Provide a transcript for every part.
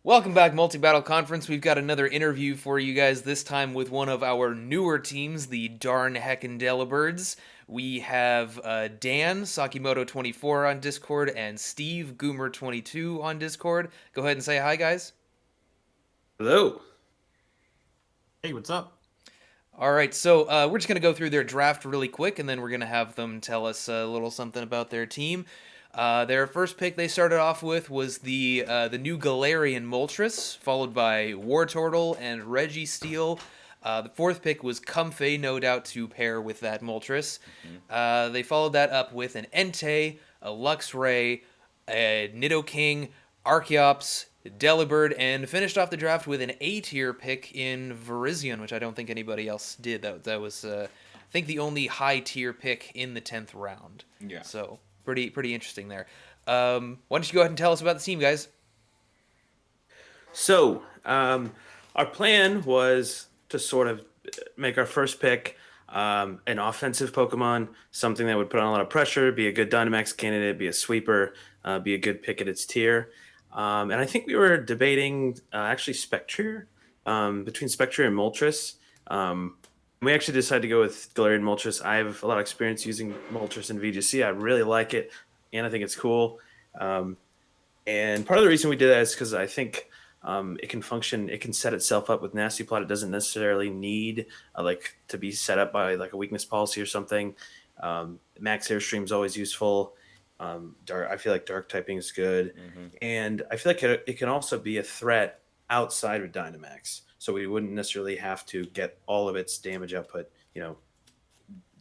Welcome back, Multi Battle Conference. We've got another interview for you guys, this time with one of our newer teams, the Darn Heckin Delibirds. We have Dan, Sakimoto24 on Discord, and Steve, Goomer22 on Discord. Go ahead and say hi, guys. Hello. Hey, what's up? All right, so we're just going to go through their draft really quick, and then we're going to have them tell us a little something about their team. Their first pick they started off with was the new Galarian Moltres, followed by Wartortle and Reggie Steel. The fourth pick was Comfey, no doubt to pair with that Moltres. They followed that up with an Entei, a Luxray, a Nidoking, Archeops, Delibird, and finished off the draft with an A-tier pick in Virizion, which I don't think anybody else did. That was, I think, the only high-tier pick in the 10th round. Yeah. So pretty interesting there. Why don't you go ahead and tell us about the team, guys? So, our plan was to sort of make our first pick an offensive Pokemon, something that would put on a lot of pressure, be a good Dynamax candidate, be a sweeper, be a good pick at its tier. And I think we were debating actually Spectre, between Spectre and Moltres. We actually decided to go with Galarian Moltres. I have a lot of experience using Moltres in VGC. I really like it, and I think it's cool. And part of the reason we did that is because I think it can function. It can set itself up with Nasty Plot. It doesn't necessarily need like to be set up by like a weakness policy or something. Max Airstream is always useful. Dark. I feel like Dark typing is good, and I feel like it can also be a threat outside of Dynamax. So we wouldn't necessarily have to get all of its damage output,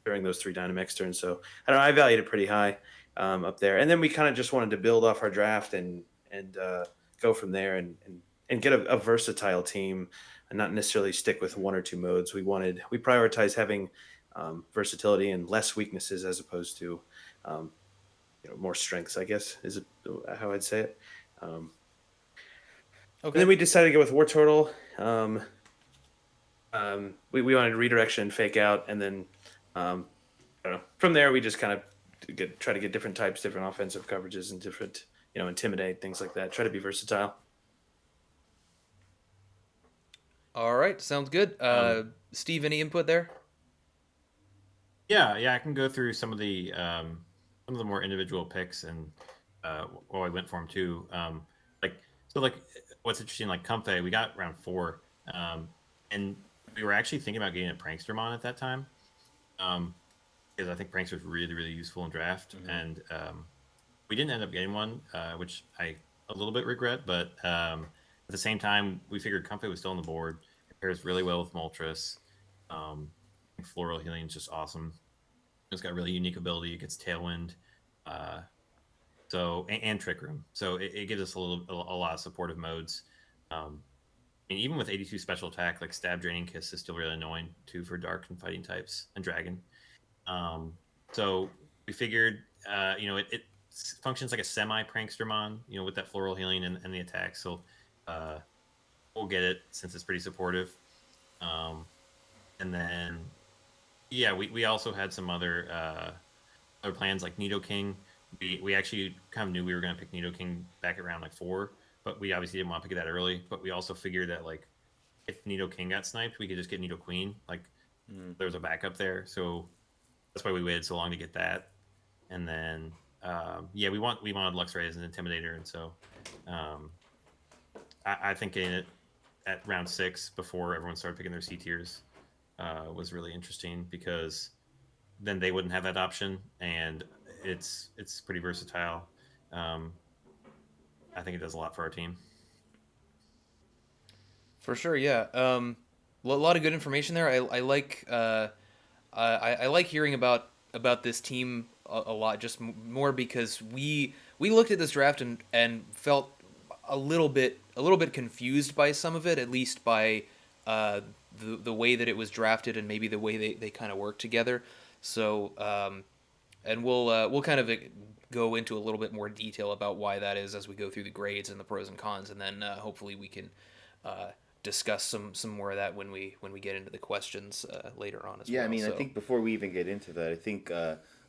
during those three Dynamax turns. So I don't know. I valued it pretty high up there, and then we kind of just wanted to build off our draft and go from there and get a versatile team and not necessarily stick with one or two modes. We prioritize having versatility and less weaknesses as opposed to more strengths, I guess is how I'd say it. And then we decided to go with War Turtle. We wanted redirection and fake out, and then I don't know. From there, we just kind of try to get different types, different offensive coverages, and different intimidate things like that. Try to be versatile. All right, sounds good. Steve, any input there? Yeah, I can go through some of the more individual picks and well, I went for them too. Like what's interesting, like Comfey, we got round 4, and we were actually thinking about getting a Prankstermon at that time, because I think Prankster's really useful in draft, and we didn't end up getting one, which I a little bit regret, but at the same time, we figured Comfey was still on the board. It pairs really well with Moltres. Floral Healing is just awesome. It's got a really unique ability. It gets Tailwind, and Trick Room. So it gives us a lot of supportive modes. And even with 82 special attack, like Stab, Draining Kiss is still really annoying too for Dark and Fighting types and Dragon. So we figured, it functions like a semi Prankstermon, with that Floral Healing and the attack. So we'll get it since it's pretty supportive. And then, yeah, we also had some other plans like Nidoking. We actually kind of knew we were going to pick Nidoking back around like 4, but we obviously didn't want to pick it that early. But we also figured that like if Nidoking got sniped, we could just get Nidoqueen. Like there's a backup there, so that's why we waited so long to get that. And then we wanted Luxray as an Intimidator, and so I think getting it at round 6 before everyone started picking their C tiers was really interesting because then they wouldn't have that option, and it's pretty versatile. I think it does a lot for our team. For sure, yeah. A lot of good information there. I like I like hearing about this team a lot, just more because we looked at this draft and felt a little bit confused by some of it, at least by the way that it was drafted and maybe the way they kind of work together. So and we'll kind of go into a little bit more detail about why that is as we go through the grades and the pros and cons, and then hopefully we can discuss some more of that when we get into the questions later on as well. Yeah, I mean, I think before we even get into that, I think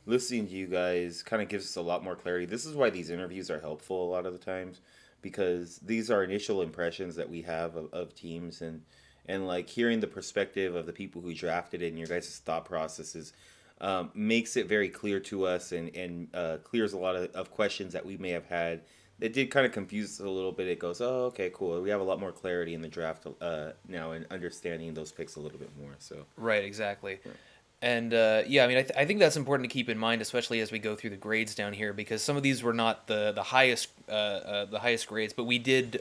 listening to you guys kind of gives us a lot more clarity. This is why these interviews are helpful a lot of the times because these are initial impressions that we have of teams, and like hearing the perspective of the people who drafted it and your guys' thought processes makes it very clear to us, and clears a lot of questions that we may have had that did kind of confuse us a little bit. It goes, oh, okay, cool. We have a lot more clarity in the draft now and understanding those picks a little bit more. So Right, exactly. And yeah, I mean, I think that's important to keep in mind, especially as we go through the grades down here, because some of these were not the highest grades, but we did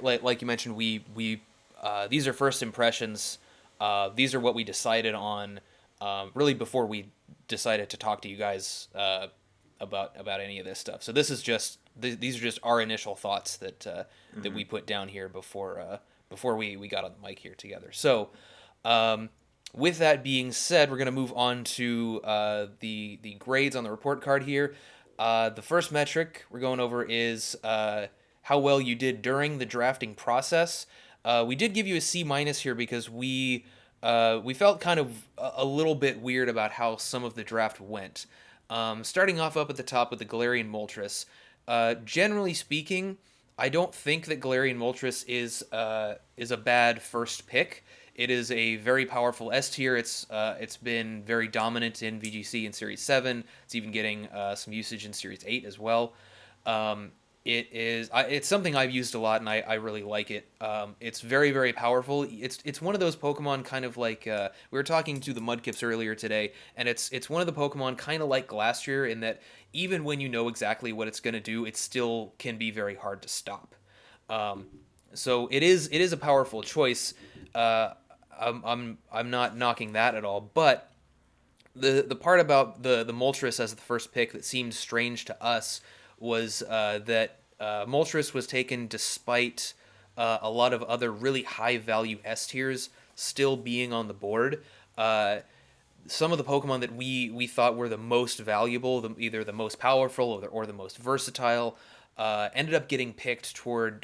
like you mentioned, we these are first impressions. These are what we decided on really before we decided to talk to you guys about any of this stuff. So this is just these are just our initial thoughts that that we put down here before we got on the mic here together. So. With that being said, we're going to move on to the grades on the report card here. The first metric we're going over is how well you did during the drafting process. We did give you a C minus here because we felt kind of a little bit weird about how some of the draft went. Starting off up at the top with the Galarian Moltres. Generally speaking, I don't think that Galarian Moltres is a bad first pick. It is a very powerful S tier. It's been very dominant in VGC in Series 7. It's even getting some usage in Series 8 as well. It's something I've used a lot, and I really like it. It's very, very powerful. It's one of those Pokemon kind of like we were talking to the Mudkips earlier today, and it's one of the Pokemon kind of like Glastrier in that even when you know exactly what it's going to do, it still can be very hard to stop. So it is a powerful choice. I'm not knocking that at all, but the part about the Moltres as the first pick that seemed strange to us was that Moltres was taken despite a lot of other really high value S tiers still being on the board. Some of the Pokemon that we thought were the most valuable, either the most powerful or the most versatile, ended up getting picked toward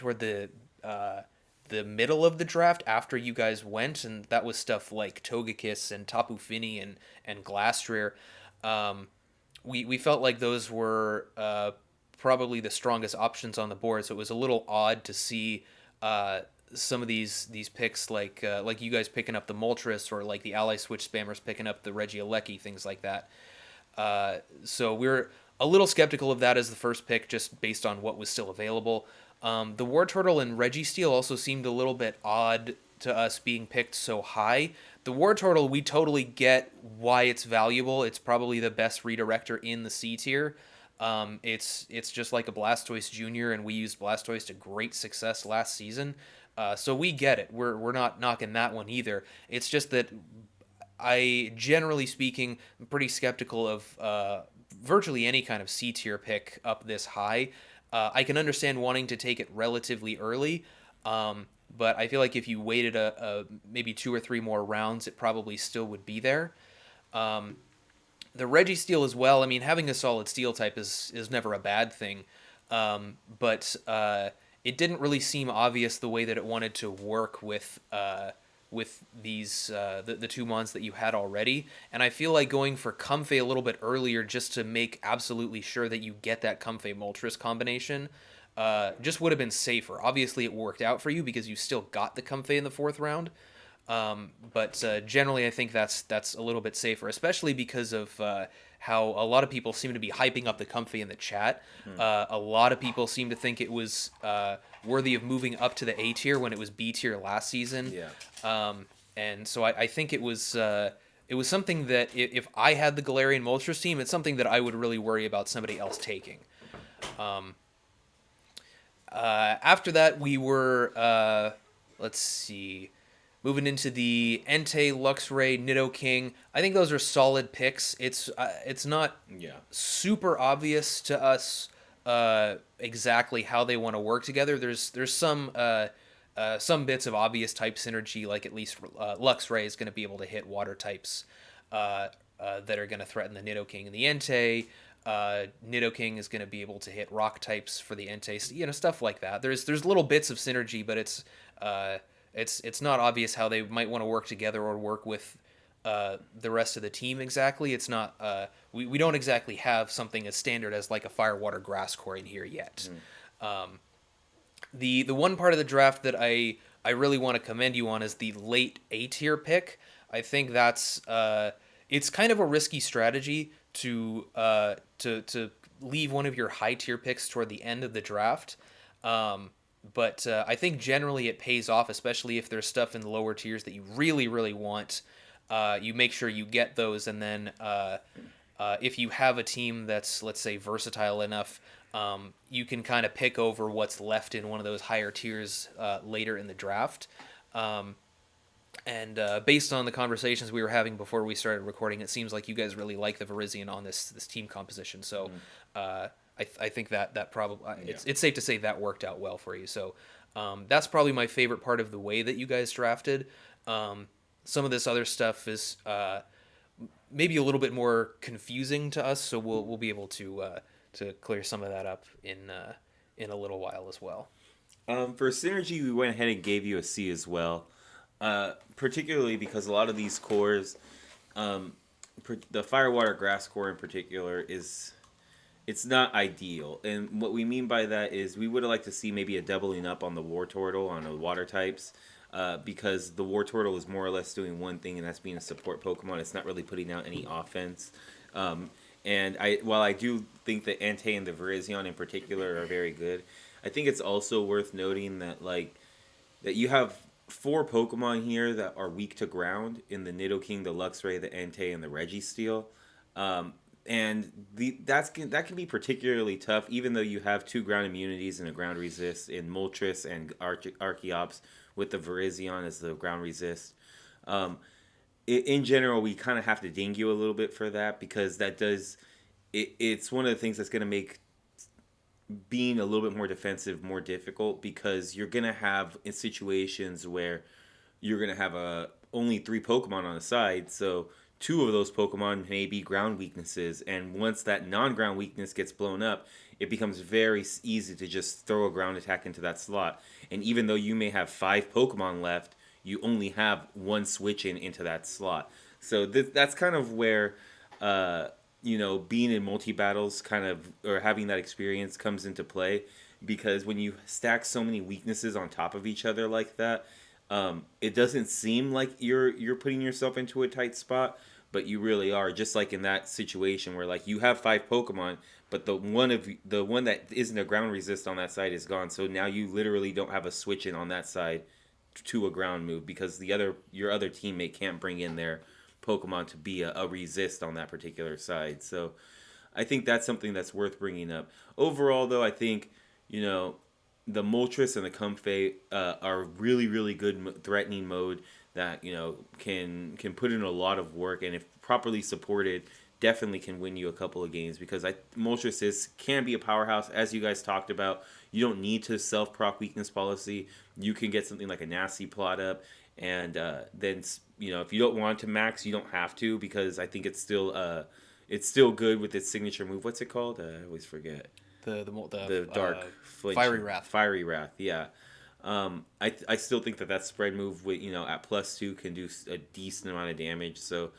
the middle of the draft after you guys went, and that was stuff like Togekiss and Tapu Fini and Glastrier. We felt like those were probably the strongest options on the board, so it was a little odd to see some of these picks like you guys picking up the Moltres, or like the Ally Switch spammers picking up the Regieleki, things like that. So we're a little skeptical of that as the first pick, just based on what was still available. The Wartortle and Registeel also seemed a little bit odd to us being picked so high. The Wartortle, we totally get why it's valuable. It's probably the best redirector in the C tier. It's just like a Blastoise Junior, and we used Blastoise to great success last season. So we get it. We're not knocking that one either. It's just that I, generally speaking, am pretty skeptical of virtually any kind of C tier pick up this high. I can understand wanting to take it relatively early, but I feel like if you waited maybe 2 or 3 more rounds, it probably still would be there. The Registeel as well. I mean, having a solid Steel type is never a bad thing, but it didn't really seem obvious the way that it wanted to work with these the 2 months that you had already. And I feel like going for Comfey a little bit earlier just to make absolutely sure that you get that Comfey Moltres combination just would have been safer. Obviously it worked out for you because you still got the Comfey in the 4th round, but generally I think that's a little bit safer, especially because of how a lot of people seem to be hyping up the Comfey in the chat. A lot of people seem to think it was worthy of moving up to the A tier when it was B tier last season. yeah. And so I think it was something that if I had the Galarian Moltres team, it's something that I would really worry about somebody else taking. After that, we were, let's see, moving into the Entei, Luxray, Nidoking. I think those are solid picks. It's not super obvious to us exactly how they want to work together. There's some bits of obvious type synergy, like at least Luxray is going to be able to hit water types that are going to threaten the Nidoking and the Entei. Nidoking is going to be able to hit rock types for the Entei, stuff like that. There's little bits of synergy, but it's not obvious how they might want to work together or work with the rest of the team exactly. It's not we don't exactly have something as standard as like a fire, water, grass core in here yet. The one part of the draft that I really want to commend you on is the late A tier pick. I think that's it's kind of a risky strategy to leave one of your high tier picks toward the end of the draft. But I think generally it pays off, especially if there's stuff in the lower tiers that you really want. You make sure you get those, and then if you have a team that's, let's say, versatile enough, you can kind of pick over what's left in one of those higher tiers later in the draft. And based on the conversations we were having before we started recording, it seems like you guys really like the Verizion on this team composition. So I think that probably it's safe to say that worked out well for you. So that's probably my favorite part of the way that you guys drafted. Some of this other stuff is maybe a little bit more confusing to us, so we'll be able to clear some of that up in a little while as well. For synergy, we went ahead and gave you a C as well, particularly because a lot of these cores, the Firewater Grass core in particular, it's not ideal. And what we mean by that is we would have liked to see maybe a doubling up on the War Turtle on the water types. Because the War Turtle is more or less doing one thing, and that's being a support Pokemon. It's not really putting out any offense. While I do think that Entei and the Virizion in particular are very good, I think it's also worth noting that that you have 4 Pokemon here that are weak to ground in the Nidoking, the Luxray, the Entei, and the Registeel. That can be particularly tough, even though you have 2 ground immunities and a ground resist in Moltres and Archeops, with the Virizion as the ground resist. In general, we kind of have to ding you a little bit for that, because it's one of the things that's going to make being a little bit more defensive more difficult, because you're going to have in situations where you're going to have only 3 Pokemon on the side, so 2 of those Pokemon may be ground weaknesses, and once that non-ground weakness gets blown up, it becomes very easy to just throw a ground attack into that slot. And even though you may have 5 Pokemon left, you only have 1 switch into that slot. So that's kind of where, being in multi-battles or having that experience comes into play. Because when you stack so many weaknesses on top of each other like that, it doesn't seem like you're putting yourself into a tight spot, but you really are. Just like in that situation where you have 5 Pokemon, but the one that isn't a ground resist on that side is gone. So now you literally don't have a switch in on that side to a ground move, because your other teammate can't bring in their Pokemon to be a resist on that particular side. So I think that's something that's worth bringing up. Overall, though, I think the Moltres and the Comfey are really good threatening mode that can put in a lot of work, and if properly supported, definitely can win you a couple of games, because Moltres can be a powerhouse, as you guys talked about. You don't need to self-proc weakness policy. You can get something like a nasty plot up, and then if you don't want to max, you don't have to, because I think it's still good with its signature move. What's it called? I always forget. The dark Fiery Wrath. Fiery Wrath, yeah. I still think that spread move with at +2 can do a decent amount of damage. So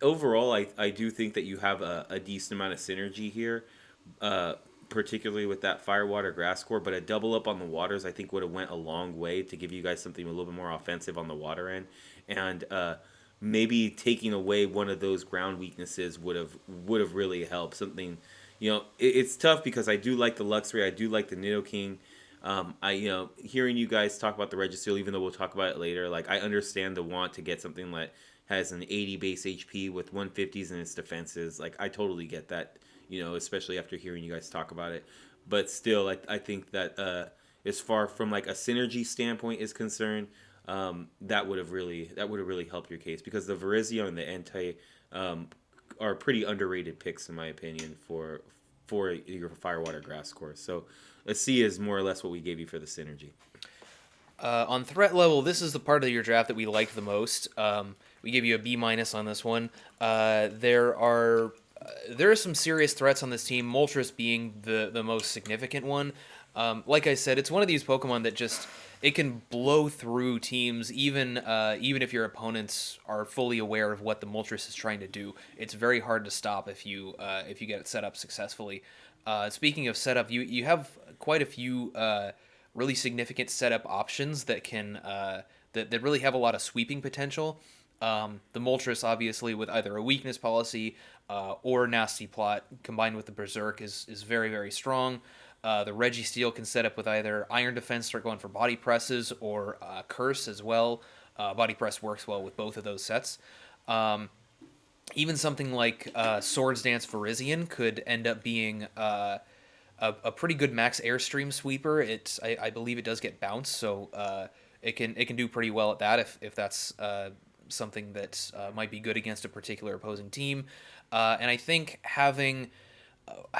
overall, I do think that you have a decent amount of synergy here, particularly with that Firewater Grass core. But a double up on the waters, I think, would have went a long way to give you guys something a little bit more offensive on the water end, and maybe taking away one of those ground weaknesses would have really helped. Something. It's tough, because I do like the Luxray, I do like the Nidoking. Hearing you guys talk about the Registeel, even though we'll talk about it later, I understand the want to get something that has an 80 base HP with 150s in its defenses. I totally get that, especially after hearing you guys talk about it. But still, I think that as far from a synergy standpoint is concerned, that would have really helped your case, because the Virizion and the Entei are pretty underrated picks, in my opinion, for your Firewater Grass core. So a C is more or less what we gave you for the synergy. On threat level, this is the part of your draft that we liked the most. We gave you a B- on this one. There are some serious threats on this team, Moltres being the most significant one. Like I said, it's one of these Pokemon that it can blow through teams, even if your opponents are fully aware of what the Moltres is trying to do. It's very hard to stop if you get it set up successfully. Speaking of setup, you have quite a few really significant setup options that can that really have a lot of sweeping potential. The Moltres, obviously, with either a weakness policy or nasty plot, combined with the Berserk, is very, very strong. The Registeel can set up with either Iron Defense, start going for body presses, or Curse as well. Body press works well with both of those sets. Even something like Swords Dance Virizion could end up being a pretty good max airstream sweeper. I believe it does get bounce, so it can do pretty well at that if that's something that might be good against a particular opposing team. And I think having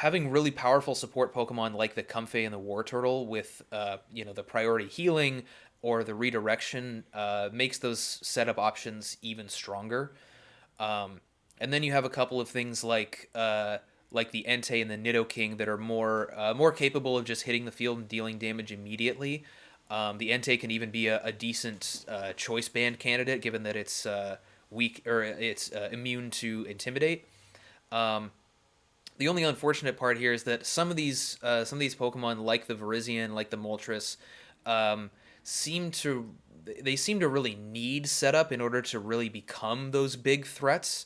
really powerful support Pokemon like the Comfey and the War Turtle with the priority healing or the redirection makes those setup options even stronger. And then you have a couple of things like the Entei and the Nidoking that are more capable of just hitting the field and dealing damage immediately. The Entei can even be a decent choice band candidate, given that it's weak or it's immune to Intimidate. The only unfortunate part here is that some of these Pokemon, like the Virizion, like the Moltres, seem to really need setup in order to really become those big threats.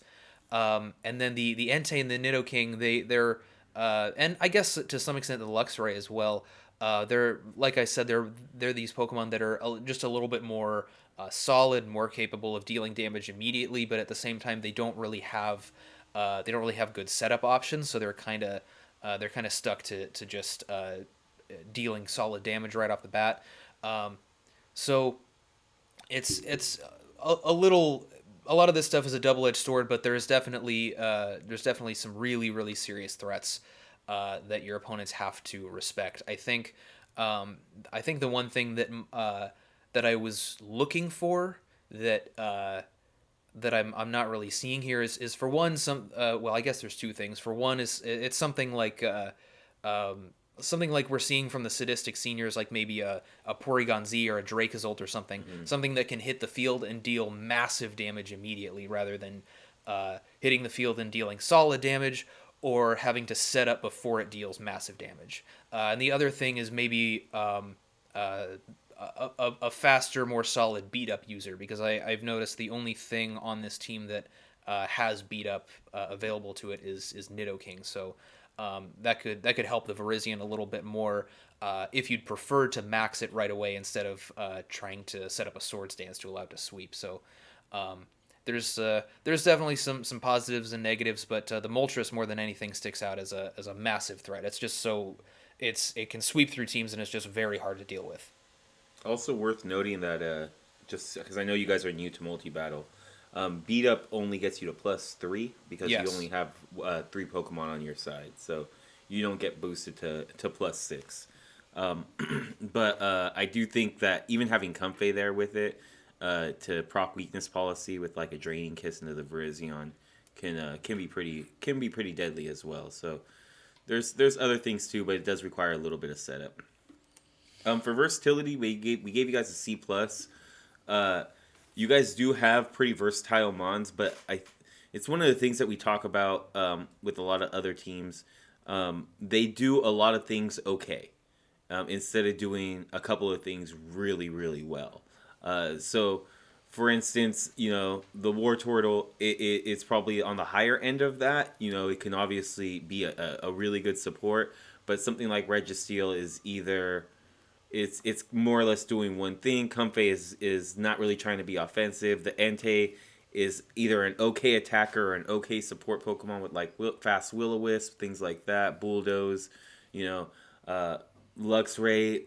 And then the Entei and the Nidoking, they're and I guess to some extent the Luxray as well. They're, like I said, they're these Pokemon that are just a little bit more solid, more capable of dealing damage immediately, but at the same time they don't really have good setup options, so they're kind of stuck to just dealing solid damage right off the bat. So it's a lot of this stuff is a double-edged sword, but there's definitely some really, really serious threats that your opponents have to respect. I think the one thing that I was looking for that I'm not really seeing here is for one, I guess there's two things. For one, is it's something like we're seeing from the Sadistic Seniors, like maybe a Porygon Z or a Dracozolt or something, something that can hit the field and deal massive damage immediately, rather than hitting the field and dealing solid damage, or having to set up before it deals massive damage. And the other thing is maybe a faster, more solid beat up user, because I've noticed the only thing on this team that has beat up available to it is Nidoking. So that could help the Virizion a little bit more if you'd prefer to max it right away instead of trying to set up a Swords Dance to allow it to sweep. So there's definitely some positives and negatives, but the Moltres more than anything sticks out as a massive threat. It's just it can sweep through teams, and it's just very hard to deal with. Also worth noting that just because I know you guys are new to multi-battle, beat up only gets you to +3 because Yes. you only have 3 Pokemon on your side, so you don't get boosted to +6. But I do think that even having Comfey there with it to proc weakness policy with like a Draining Kiss into the Virizion can be pretty deadly as well. So there's other things too, but it does require a little bit of setup. For versatility, we gave you guys a C+. You guys do have pretty versatile mons, but it's one of the things that we talk about with a lot of other teams. They do a lot of things okay, instead of doing a couple of things really, really well. So, for instance, the War Turtle, it's probably on the higher end of that. It can obviously be a really good support, but something like Registeel is either... It's more or less doing one thing. Comfey is not really trying to be offensive. The Entei is either an okay attacker or an okay support Pokemon with like fast Will-O-Wisp, things like that. Bulldoze, Luxray,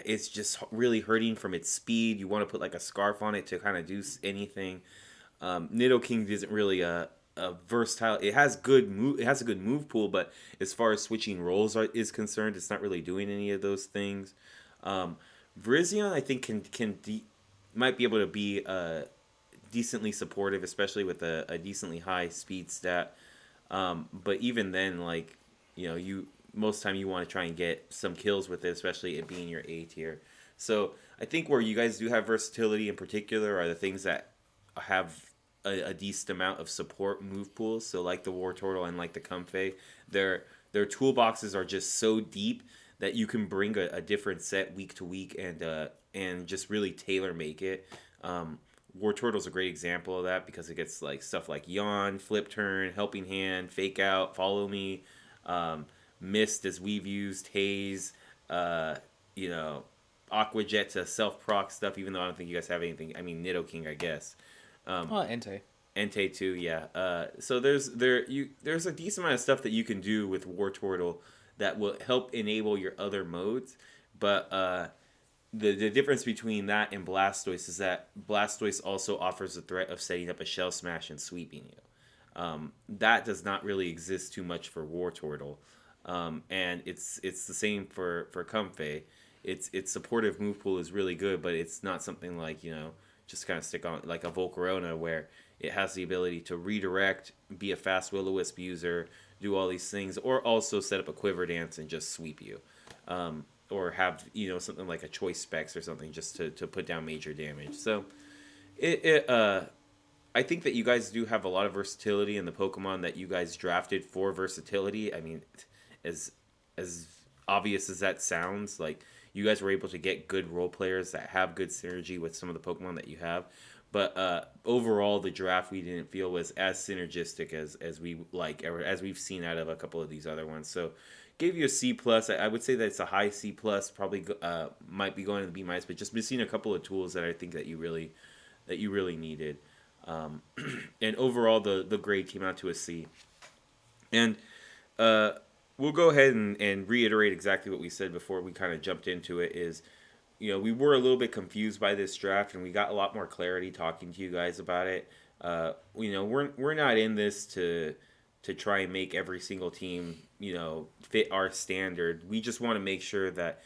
it's just really hurting from its speed. You want to put like a scarf on it to kind of do anything. Nidoking isn't really a versatile. It has a good move pool, but as far as switching roles is concerned, it's not really doing any of those things. Virizion, I think, might be able to be decently supportive, especially with a decently high speed stat. But even then, like, most time you want to try and get some kills with it, especially it being your A tier. So I think where you guys do have versatility in particular are the things that have a decent amount of support move pools. So like the War Turtle and like the Comfey, their toolboxes are just so deep that you can bring a different set week to week and just really tailor make it. War Turtle's a great example of that because it gets like stuff like Yawn, Flip Turn, Helping Hand, Fake Out, Follow Me, Mist as we've used, Haze, uh, you know, Aqua Jet to self proc stuff. Even though I don't think you guys have anything. I mean, Nidoking, I guess. Entei. Entei too, yeah. So there's a decent amount of stuff that you can do with War Turtle that will help enable your other modes, but the difference between that and Blastoise is that Blastoise also offers the threat of setting up a Shell Smash and sweeping you. That does not really exist too much for War Turtle, and it's the same for Comfey. Its supportive move pool is really good, but it's not something like just kind of stick on like a Volcarona where it has the ability to redirect, be a fast Will-O-Wisp user, do all these things, or also set up a Quiver Dance and just sweep you. Or have something like a Choice Specs or something just to put down major damage. So I think that you guys do have a lot of versatility in the Pokemon that you guys drafted for versatility. I mean, as obvious as that sounds, like you guys were able to get good role players that have good synergy with some of the Pokemon that you have. But overall, the draft we didn't feel was as synergistic as we like, as we've seen out of a couple of these other ones. So gave you a C plus. I would say that it's a high C plus. Probably might be going to the B minus, but just missing a couple of tools that I think that you really needed. And overall, the grade came out to a C. And we'll go ahead and reiterate exactly what we said before we kind of jumped into it. Is we were a little bit confused by this draft, and we got a lot more clarity talking to you guys about it. We're not in this to try and make every single team fit our standard. We just want to make sure that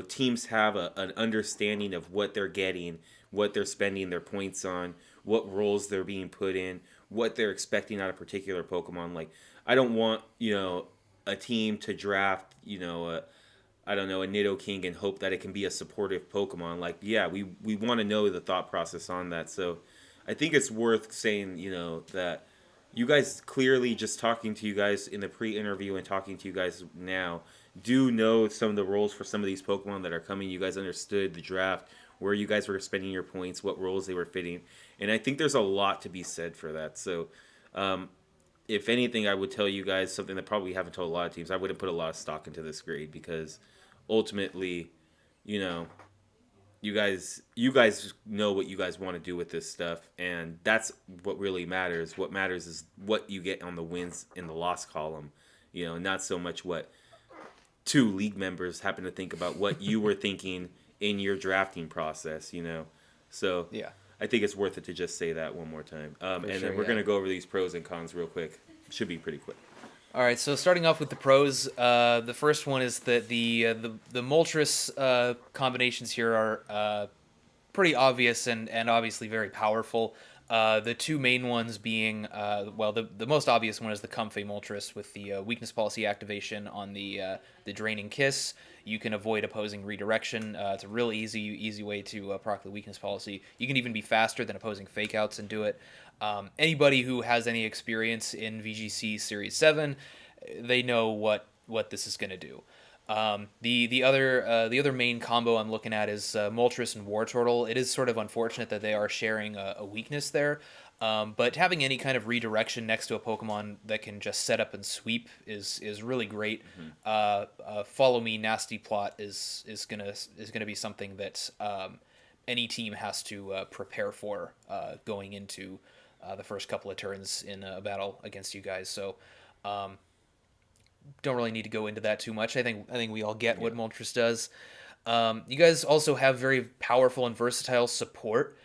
teams have an understanding of what they're getting, what they're spending their points on, what roles they're being put in, what they're expecting out of particular Pokemon. Like, I don't want a team to draft I don't know, a Nidoking and hope that it can be a supportive Pokemon. Like, yeah, we want to know the thought process on that. So I think it's worth saying, that you guys clearly, just talking to you guys in the pre-interview and talking to you guys now, do know some of the roles for some of these Pokemon that are coming. You guys understood the draft, where you guys were spending your points, what roles they were fitting. And I think there's a lot to be said for that. So if anything, I would tell you guys something that probably haven't told a lot of teams. I wouldn't put a lot of stock into this grade because ultimately, you guys know what you guys want to do with this stuff, and that's what really matters. What matters is what you get on the wins in the loss column, not so much what two league members happen to think about what you were thinking in your drafting process, So Yeah. I think it's worth it to just say that one more time. And sure, then we're yeah. going to go over these pros and cons real quick. Should be pretty quick. All right, so starting off with the pros, the first one is that the Moltres combinations here are pretty obvious and obviously very powerful. The two main ones being, the most obvious one is the Comfey Moltres with the weakness policy activation on the Draining Kiss. You can avoid opposing redirection. It's a real easy way to proc the weakness policy. You can even be faster than opposing fake outs and do it. Anybody who has any experience in VGC Series 7, they know what this is going to do. The other main combo I'm looking at is Moltres and War Turtle. It is sort of unfortunate that they are sharing a weakness there, but having any kind of redirection next to a Pokemon that can just set up and sweep is really great. Follow Me Nasty Plot is gonna be something that any team has to prepare for going into the first couple of turns in a battle against you guys. So. Don't really need to go into that too much. I think we all get what Moltres does. You guys also have very powerful and versatile support,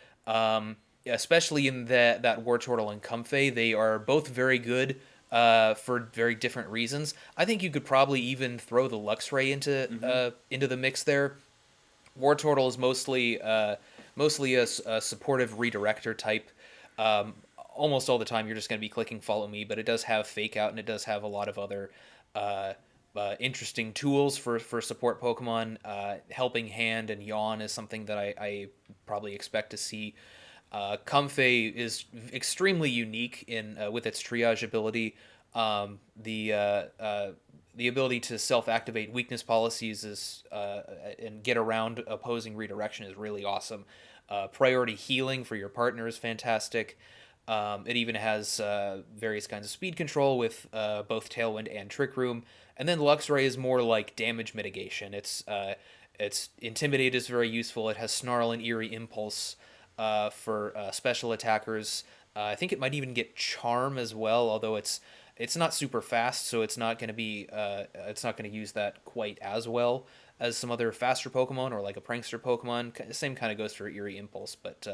especially in that War Turtle and Comfey. They are both very good for very different reasons. I think you could probably even throw the Luxray into the mix there. War Turtle is mostly a supportive redirector type. Almost all the time you're just going to be clicking Follow Me, but it does have Fake Out and it does have a lot of other interesting tools for support Pokemon. Helping Hand and Yawn is something that I probably expect to see. Comfey is extremely unique in with its triage ability. The the ability to self-activate weakness policies is and get around opposing redirection is really awesome. Priority healing for your partner is fantastic. It even has various kinds of speed control with both Tailwind and Trick Room. And then Luxray is more like damage mitigation. It's Intimidate is very useful. It has Snarl and Eerie Impulse for special attackers. I think it might even get Charm as well, although it's not super fast, so it's not going to use that quite as well as some other faster Pokemon or like a Prankster Pokemon. Same kind of goes for Eerie Impulse, but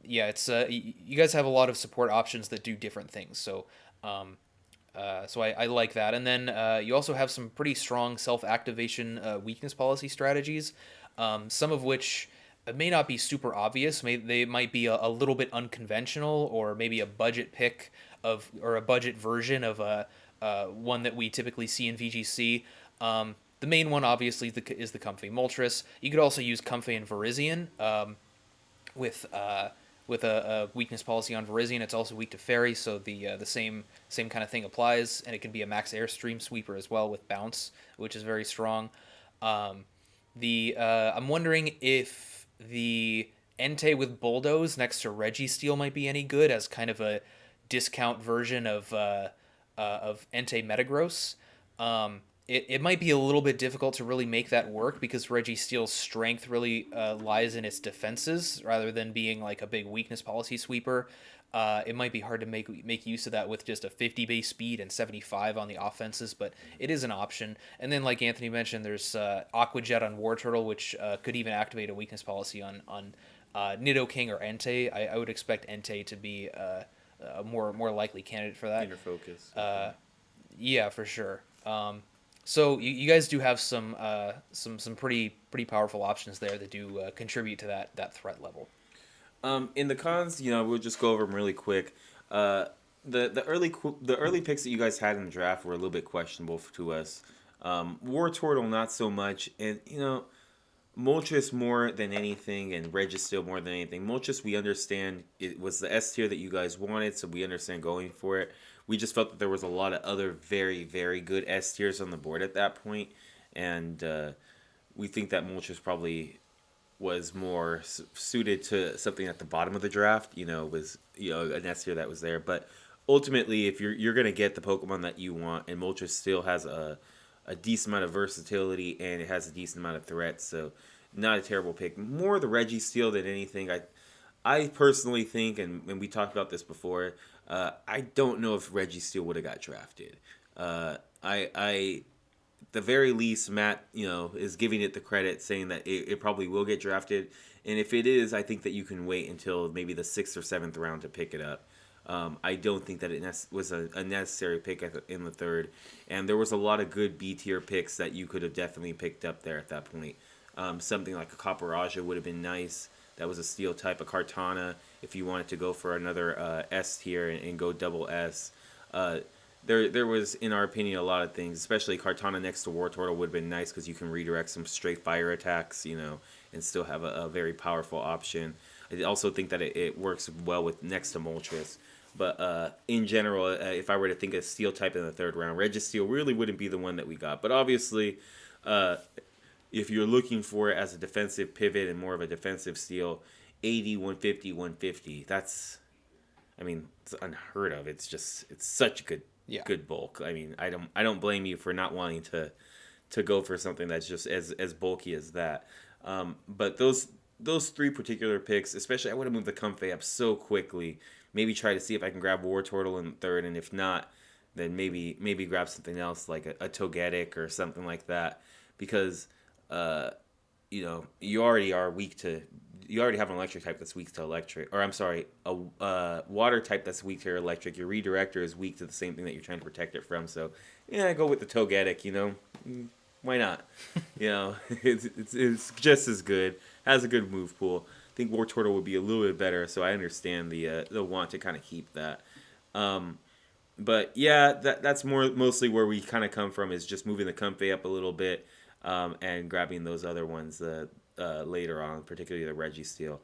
yeah, it's you guys have a lot of support options that do different things. So I like that. And then you also have some pretty strong self-activation weakness policy strategies, some of which may not be super obvious. They might be a little bit unconventional, or maybe a budget pick or a budget version of one that we typically see in VGC. The main one, obviously, is the Comfey Moltres. You could also use Comfey and Virizion with a weakness policy on Virizion. It's also weak to Fairy, so the same kind of thing applies, and it can be a max airstream sweeper as well with Bounce, which is very strong. I'm wondering if the Entei with Bulldoze next to Registeel might be any good as kind of a discount version of Entei Metagross. It might be a little bit difficult to really make that work because Registeel's strength really lies in its defenses rather than being like a big weakness policy sweeper. It might be hard to make use of that with just a 50 base speed and 75 on the offenses, but it is an option. And then, like Anthony mentioned, there's Aqua Jet on War Turtle, which could even activate a weakness policy on Nidoking or Entei. I would expect Entei to be a more likely candidate for that. Inner focus. Yeah, for sure. So you guys do have some pretty powerful options there that do contribute to that threat level. In the cons, we'll just go over them really quick. The early picks that you guys had in the draft were a little bit questionable to us. War Turtle not so much, and Moltres more than anything, and Registeel more than anything. Moltres, we understand it was the S tier that you guys wanted, so we understand going for it. We just felt that there was a lot of other very, very good S tiers on the board at that point, and we think that Moltres probably was more suited to something at the bottom of the draft. Was an S tier that was there, but ultimately, if you're gonna get the Pokemon that you want, and Moltres still has a decent amount of versatility and it has a decent amount of threats, so not a terrible pick. More the Registeel than anything. I personally think, and we talked about this before, I don't know if Registeel would have got drafted. The very least, Matt, is giving it the credit, saying that it probably will get drafted. And if it is, I think that you can wait until maybe the 6th or 7th round to pick it up. I don't think that it was a necessary pick in the 3rd. And there was a lot of good B tier picks that you could have definitely picked up there at that point. Something like a Copper would have been nice. That was a steel type. A Kartana, if you wanted to go for another S tier and go double S. There was, in our opinion, a lot of things, especially Kartana next to War Turtle would have been nice because you can redirect some straight fire attacks, and still have a very powerful option. I also think that it works well with next to Moltres. But in general, if I were to think of steel type in the 3rd round, Registeel really wouldn't be the one that we got. But obviously, if you're looking for it as a defensive pivot and more of a defensive steel, 80, 150, 150, it's unheard of. It's such good bulk. I don't blame you for not wanting to go for something that's just as bulky as that. But those 3 particular picks, especially, I would have moved the Comfey up so quickly. Maybe try to see if I can grab War Turtle in the 3rd, and if not, then maybe grab something else like a Togetic or something like that, because you already are weak to. You already have an electric type that's weak to electric, or I'm sorry, a water type that's weak to electric. Your redirector is weak to the same thing that you're trying to protect it from. So, go with the Togetic. Why not? It's just as good. Has a good move pool. I think War Turtle would be a little bit better, so I understand the want to kind of keep that. But yeah, that's mostly where we kind of come from, is just moving the Comfey up a little bit, and grabbing those other ones later on, particularly the Registeel.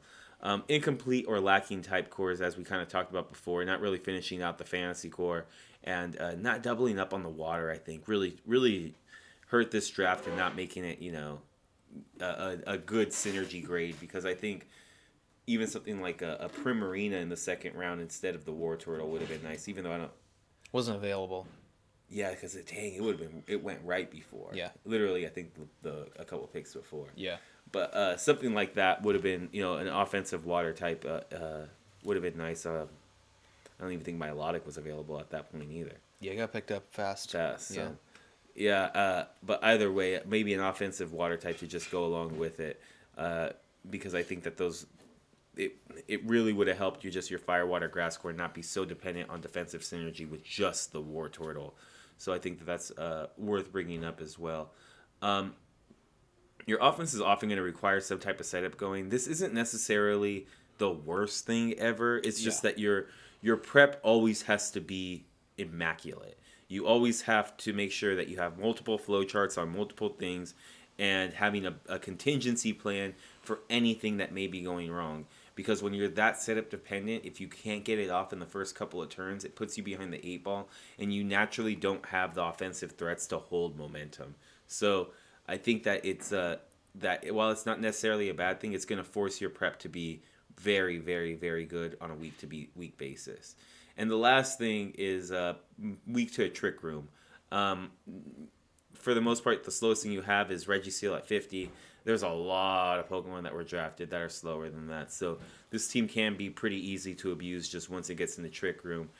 incomplete or lacking type cores, as we kind of talked about before, not really finishing out the fantasy core, and not doubling up on the water. I think really hurt this draft and not making it, a good synergy grade, because I think even something like a Primarina in the second round instead of the War Turtle would have been nice. Even though I don't, Wasn't available. yeah, because it would have been, it went right before. Yeah. Literally, I think a couple picks before. Yeah. But something like that would have been, an offensive water type would have been nice. I don't even think Milotic was available at that point either. Yeah, it got picked up fast. Fast. Yeah. So. Yeah, but either way, maybe an offensive water type to just go along with it, because I think that it really would have helped you, just your fire, water, grass core, not be so dependent on defensive synergy with just the War Turtle. So I think that that's worth bringing up as well. Your offense is often going to require some type of setup going. This isn't necessarily the worst thing ever. It's just that your prep always has to be immaculate. You always have to make sure that you have multiple flowcharts on multiple things, and having a contingency plan for anything that may be going wrong. Because when you're that setup dependent, if you can't get it off in the first couple of turns, it puts you behind the 8 ball, and you naturally don't have the offensive threats to hold momentum. So I think that it's that while it's not necessarily a bad thing, it's going to force your prep to be very, very, very good on a week basis. And the last thing is weak to a trick room. For the most part, the slowest thing you have is Regiseal at 50. There's a lot of Pokemon that were drafted that are slower than that. So this team can be pretty easy to abuse just once it gets in the Trick Room.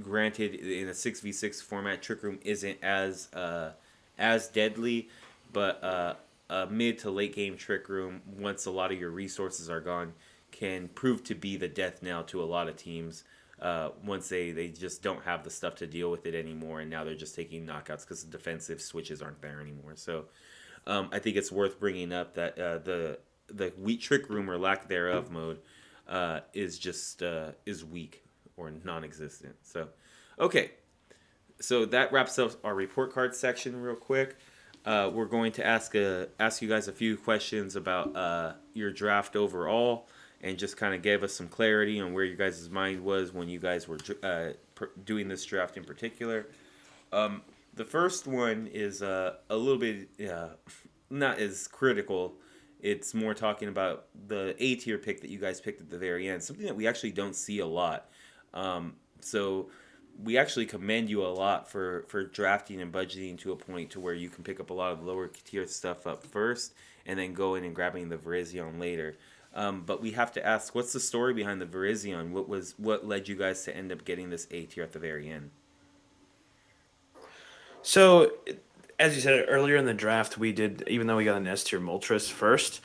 Granted, in a 6v6 format, Trick Room isn't as deadly, but a mid to late game Trick Room, once a lot of your resources are gone, can prove to be the death knell to a lot of teams. Once they just don't have the stuff to deal with it anymore, and now they're just taking knockouts because the defensive switches aren't there anymore. So I think it's worth bringing up that the weak Trick Room or lack thereof mode is just is weak or non-existent. So okay, so that wraps up our report card section real quick. We're going to ask you guys a few questions about your draft overall, and just kind of give us some clarity on where your guys' mind was when you guys were doing this draft in particular. The first one is a little bit not as critical. It's more talking about the A tier pick that you guys picked at the very end, something that we actually don't see a lot. So we actually commend you a lot for drafting and budgeting to a point to where you can pick up a lot of lower tier stuff up first, and then go in and grabbing the Virizion later. But we have to ask, what's the story behind the Virizion? What led you guys to end up getting this A tier at the very end? So, as you said earlier in the draft, we did, even though we got an S tier Moltres first,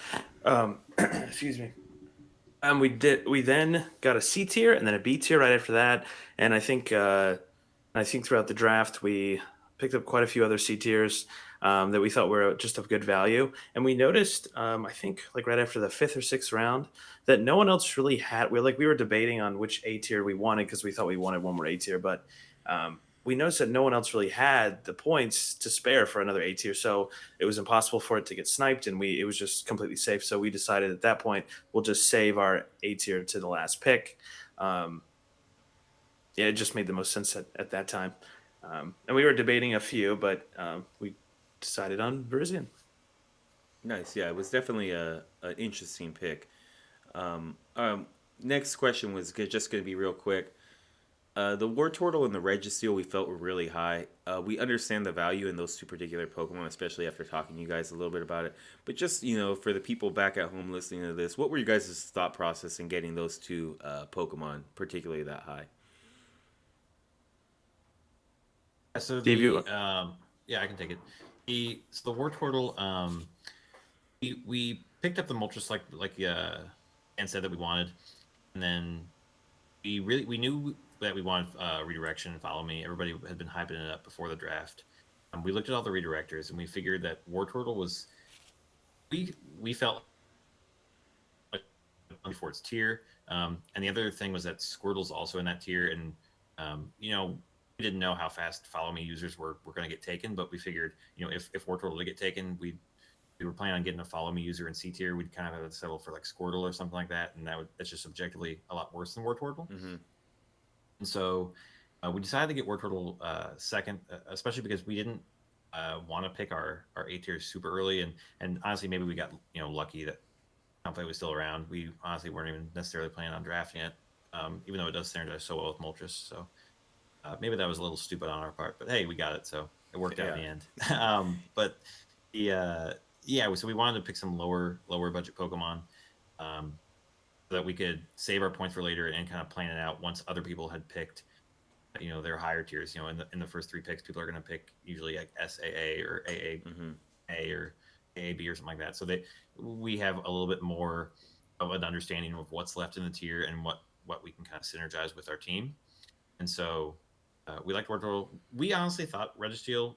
excuse me, we then got a C tier and then a B tier right after that, and I think throughout the draft we picked up quite a few other C tiers that we thought were just of good value, and we noticed I think like right after the 5th or 6th round that no one else really had. We were debating on which A tier we wanted because we thought we wanted one more A tier, but we noticed that no one else really had the points to spare for another A tier, so it was impossible for it to get sniped, and it was just completely safe. So we decided at that point we'll just save our A tier to the last pick. Yeah, it just made the most sense at that time. And we were debating a few, but we decided on Virizion. Nice, yeah, it was definitely an interesting pick. Next question was just going to be real quick. The War Turtle and the Registeel we felt were really high. We understand the value in those two particular Pokemon, especially after talking to you guys a little bit about it. But just, for the people back at home listening to this, what were you guys' thought process in getting those two Pokemon particularly that high? So Dave, yeah, I can take it. The War Turtle, we picked up the Moltres like Ann said that we wanted, and then we knew that we wanted redirection and follow me. Everybody had been hyping it up before the draft. We looked at all the redirectors and we figured that War Turtle was we felt like before its tier. And the other thing was that Squirtle's also in that tier, and we didn't know how fast follow me users were going to get taken, but we figured if War Turtle did get taken, we'd we were planning on getting a follow me user in C tier, we'd kind of have to settle for like Squirtle or something like that, and that's just objectively a lot worse than Wartortle. Mm-hmm. And so we decided to get Wartortle second, especially because we didn't want to pick our A tier super early, and honestly, maybe we got lucky that Conflict was still around. We honestly weren't even necessarily planning on drafting it, even though it does synergize so well with Moltres. So maybe that was a little stupid on our part, but hey, we got it, so it worked out in the end. But the so we wanted to pick some lower budget Pokemon, so that we could save our points for later and kind of plan it out once other people had picked their higher tiers. In the first 3 picks, people are going to pick usually like SAA or AA A or AAB or something like that, so we have a little bit more of an understanding of what's left in the tier and what we can kind of synergize with our team. And so we liked Wartortle. We honestly thought Registeel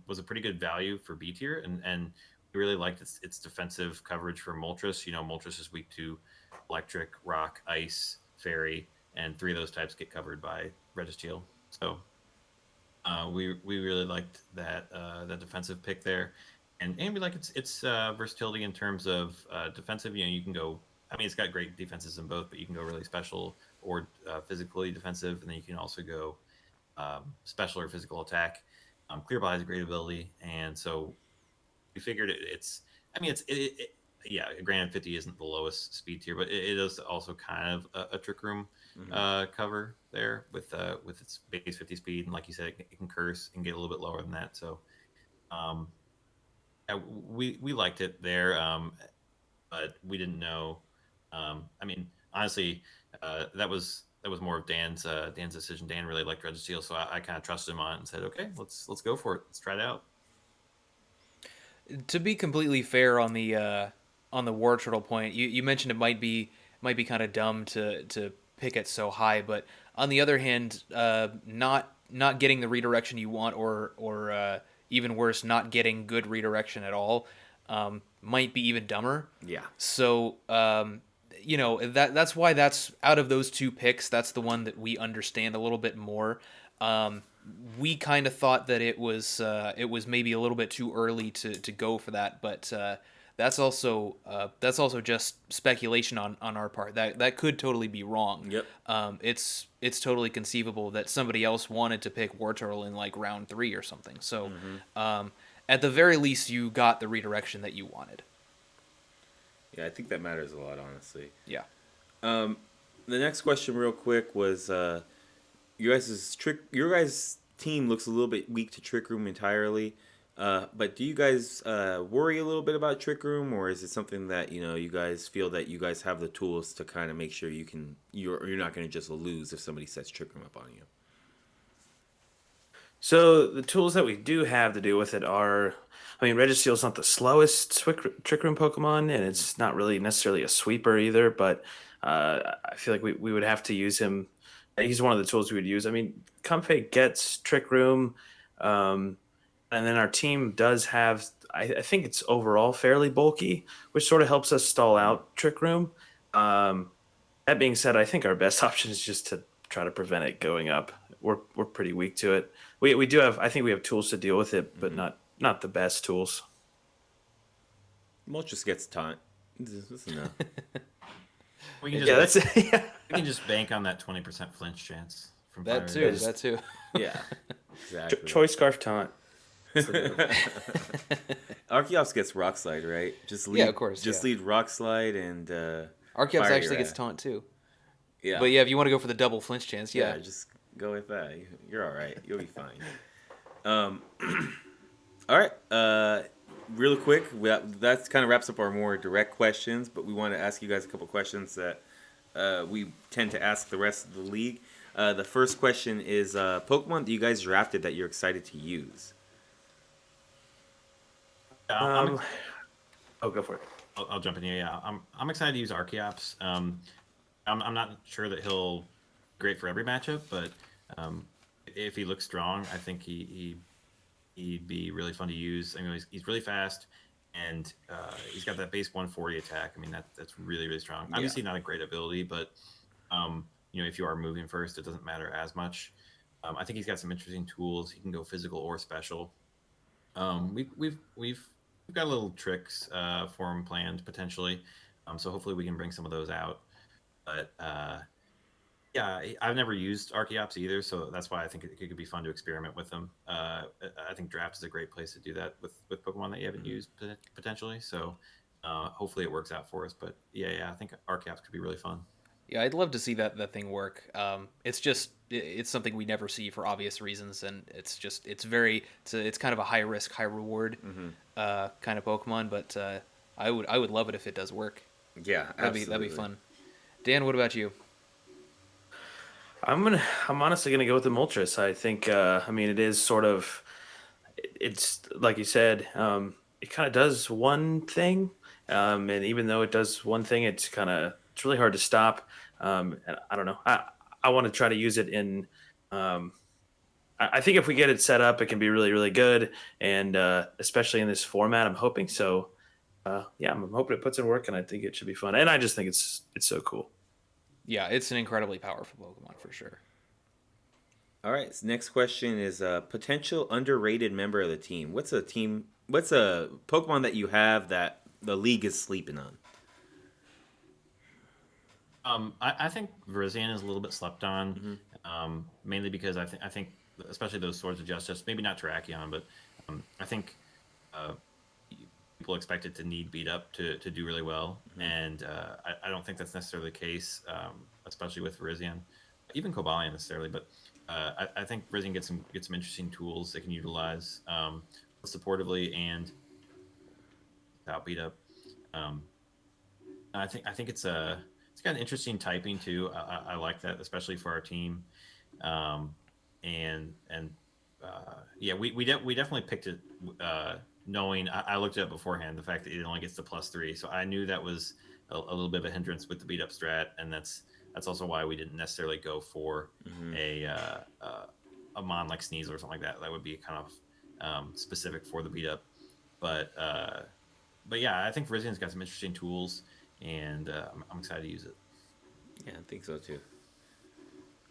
was a pretty good value for B tier, and we really liked its defensive coverage for Moltres. Moltres is weak to Electric, Rock, Ice, Fairy, and 3 of those types get covered by Registeel. So we really liked that defensive pick there, and we like its versatility in terms of defensive. You can go. I mean, it's got great defenses in both, but you can go really special or physically defensive, and then you can also go special or physical attack. Clear Ball has a great ability, and so we figured it's. I mean, yeah. Granted, 50 isn't the lowest speed tier, but it is also kind of a Trick Room cover there with its base 50 speed, and like you said, it can curse and get a little bit lower than that. So, we liked it there, but we didn't know. I mean, honestly, that was more of Dan's decision. Dan really liked Registeel, so I kind of trusted him on it and said, okay, let's go for it. Let's try it out. To be completely fair on the War Turtle point, you mentioned it might be kind of dumb to pick it so high, but on the other hand, not getting the redirection you want, or even worse, not getting good redirection at all, might be even dumber. Yeah. So that's why that's out of those 2 picks, that's the one that we understand a little bit more. We kind of thought that it was maybe a little bit too early to go for that, but that's also just speculation on our part. That could totally be wrong. Yep. It's totally conceivable that somebody else wanted to pick Wartortle in like round 3 or something. So at the very least, you got the redirection that you wanted. Yeah, I think that matters a lot, honestly. Yeah. The next question, real quick, was your guys' team looks a little bit weak to Trick Room entirely. But do you guys worry a little bit about Trick Room, or is it something that you guys feel that you guys have the tools to kind of make sure you're not going to just lose if somebody sets Trick Room up on you? So the tools that we do have to deal with it are, I mean, Registeel's not the slowest Trick Room Pokemon, and it's not really necessarily a sweeper either, but I feel like we would have to use him. He's one of the tools we would use. I mean, Comfey gets Trick Room, and then our team does have, I think it's overall fairly bulky, which sort of helps us stall out Trick Room. That being said, I think our best option is just to try to prevent it going up. We're pretty weak to it. We do have, I think we have tools to deal with it, but not the best tools. Moltres gets taunt. No. We can That's we can just bank on that 20% flinch chance from That Fire too. Red. That too. Yeah, exactly. Choice Scarf Taunt. Archeops gets Rock Slide, right? Just lead, Yeah, of course, Just yeah. lead Rock Slide and Archeops Fire actually Rat. gets taunt too. Yeah, But yeah, if you want to go for the double flinch chance, yeah, yeah. just go with that. You're all right. You'll be fine. All right. Real quick, that kind of wraps up our more direct questions, but we want to ask you guys a couple questions that we tend to ask the rest of the league. The first question is Pokemon that you guys drafted that you're excited to use. I'm Go for it. I'll jump in here. Yeah, I'm excited to use Archeops. I'm not sure that he'll be great for every matchup, but if he looks strong, I think he'd be really fun to use. I mean, he's really fast, and he's got that base 140 attack. I mean, that's really, really strong. Obviously, not a great ability, but if you are moving first, it doesn't matter as much. I think he's got some interesting tools. He can go physical or special. We've we've got little tricks for them planned potentially. So hopefully we can bring some of those out. But yeah, I've never used Archeops either, so that's why I think it could be fun to experiment with them. I think draft is a great place to do that with Pokemon that you haven't used potentially. So hopefully it works out for us. But yeah, I think Archeops could be really fun. Yeah, I'd love to see that thing work. It's something we never see for obvious reasons, and it's kind of a high risk, high reward kind of Pokemon. But I would love it if it does work. Yeah, That'd be fun. Dan, what about you? I'm honestly gonna go with the Moltres. I think I mean it is sort of it's like you said, it kind of does one thing, and even though it does one thing, it's really hard to stop. And I don't know. I want to try to use it in. Um, I think if we get it set up, it can be really really good, and especially in this format, I'm hoping so. Yeah, I'm hoping it puts in work, and I think it should be fun. And I just think it's so cool. Yeah, it's an incredibly powerful Pokemon for sure. All right. So next question is a potential underrated member of the team. What's a team? What's a Pokemon that you have that the league is sleeping on? I think Virizion is a little bit slept on, mainly because I think especially those Swords of Justice, maybe not Terrakion, but I think uh, people expect it to need beat up to do really well, and I don't think that's necessarily the case, especially with Virizion, even Cobalion necessarily, but I think Virizion gets some interesting tools they can utilize supportively and without beat up. Um, I think it's got an interesting typing too. I like that, especially for our team. Um, and yeah, we definitely picked it knowing I looked it up beforehand. The fact that it only gets to +3, so I knew that was a little bit of a hindrance with the beat up strat, and that's also why we didn't necessarily go for a a mon like Sneasel or something like that. That would be kind of specific for the beat up, but uh, but yeah, I think Virizian's got some interesting tools, and I'm excited to use it. Yeah, I think so too.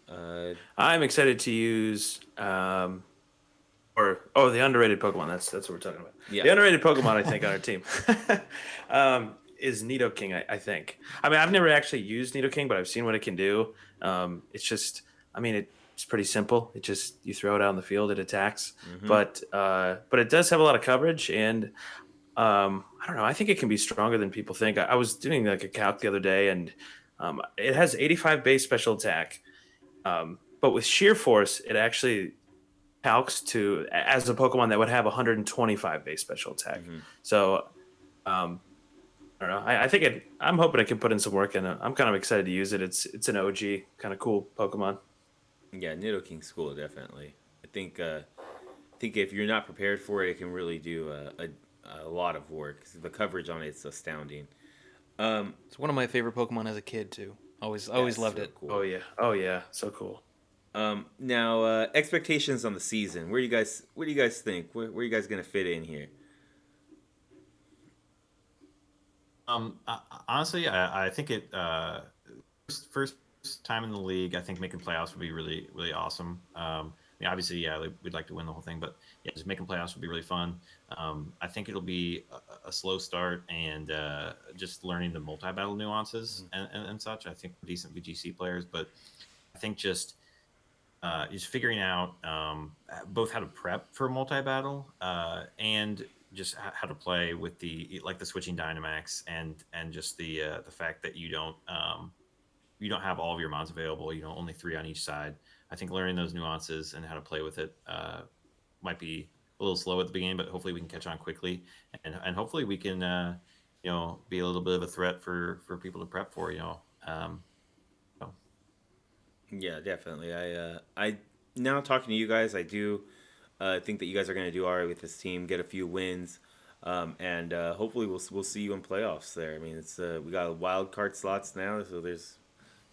Uh, I'm excited to use the underrated Pokemon. That's what we're talking about. Yeah. The underrated Pokemon I think on our team is Nidoking. I think. I mean, I've never actually used Nidoking, but I've seen what it can do. It's just, I mean, it's pretty simple. It just you throw it out in the field, it attacks. But it does have a lot of coverage, and I don't know. I think it can be stronger than people think. I was doing like a calc the other day, and it has 85 base special attack. But with sheer force, it actually calcs to as a Pokemon that would have 125 base special attack. So I don't know. I think I'm hoping it can put in some work, and I'm kind of excited to use it. It's an OG kind of cool Pokemon. yeah, Nidoking's cool, definitely. I think if you're not prepared for it, it can really do a lot of work. The coverage on it's astounding. It's one of my favorite Pokemon as a kid too. Always That's loved so it. cool. Oh yeah, so cool. Now, expectations on the season. What do you guys think? Where are you guys gonna fit in here? Honestly, I think it first time in the league. I think making playoffs would be really really awesome. I mean, obviously, yeah, we'd like to win the whole thing, but yeah, just making playoffs would be really fun. I think it'll be a slow start and just learning the multi battle nuances and such. I think we're decent VGC players, but I think just figuring out both how to prep for multi battle and just how to play with the switching Dynamax and just the fact that you don't have all of your mons available. You know, only 3 on each side. I think learning those nuances and how to play with it might be a little slow at the beginning, but hopefully we can catch on quickly, and hopefully we can be a little bit of a threat for people to prep for. So. Yeah, definitely. I now talking to you guys, I do think that you guys are gonna do all right with this team, get a few wins, and hopefully we'll see you in playoffs there. I mean, it's we got wild card slots now, so there's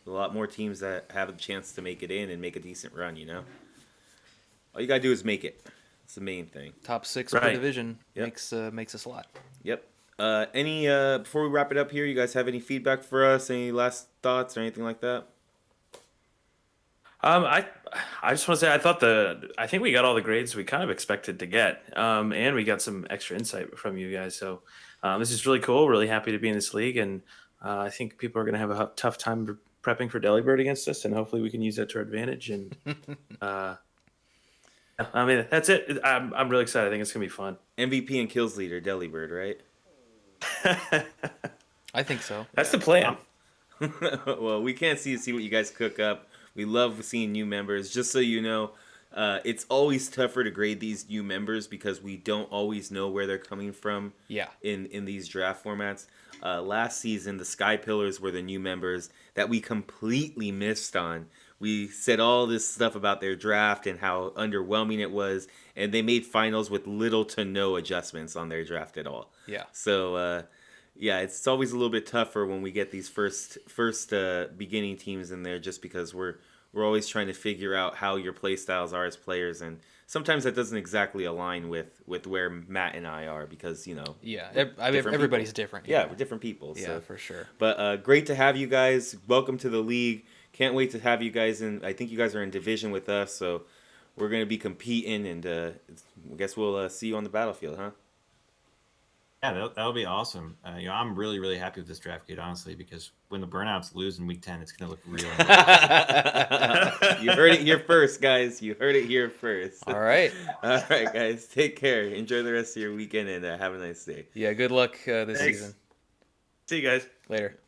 a lot more teams that have a chance to make it in and make a decent run. All you gotta do is make it. It's the main thing. Top 6 per Right. division Yep. makes a slot. Yep. Any before we wrap it up here, you guys have any feedback for us? Any last thoughts or anything like that? I just want to say I think we got all the grades we kind of expected to get, and we got some extra insight from you guys. So this is really cool. Really happy to be in this league, and I think people are going to have a tough time prepping for Delibird against us, and hopefully we can use that to our advantage. And I mean that's it. I'm really excited. I think it's going to be fun. MVP and kills leader, Delibird, right? I think so. That's the plan. Well, we can't see what you guys cook up. We love seeing new members. Just so you know, it's always tougher to grade these new members because we don't always know where they're coming from. Yeah. In these draft formats, last season the Sky Pillars were the new members that we completely missed on. We said all this stuff about their draft and how underwhelming it was, and they made finals with little to no adjustments on their draft at all. Yeah. So. Yeah, it's always a little bit tougher when we get these first beginning teams in there, just because we're always trying to figure out how your play styles are as players, and sometimes that doesn't exactly align with where Matt and I are, because Yeah. different Everybody's people. different. Yeah, we're different people. Yeah, So. for sure. But great to have you guys. Welcome to the league. Can't wait to have you guys in. I think you guys are in division with us, so we're gonna be competing, and I guess we'll see you on the battlefield, huh? Yeah, that'll be awesome. I'm really, really happy with this draft kit, honestly, because when the Burnouts lose in week 10, it's going to look real. You heard it here first, guys. You heard it here first. All right. All right, guys. Take care. Enjoy the rest of your weekend, and have a nice day. Yeah, good luck this Thanks. season. See you guys. Later.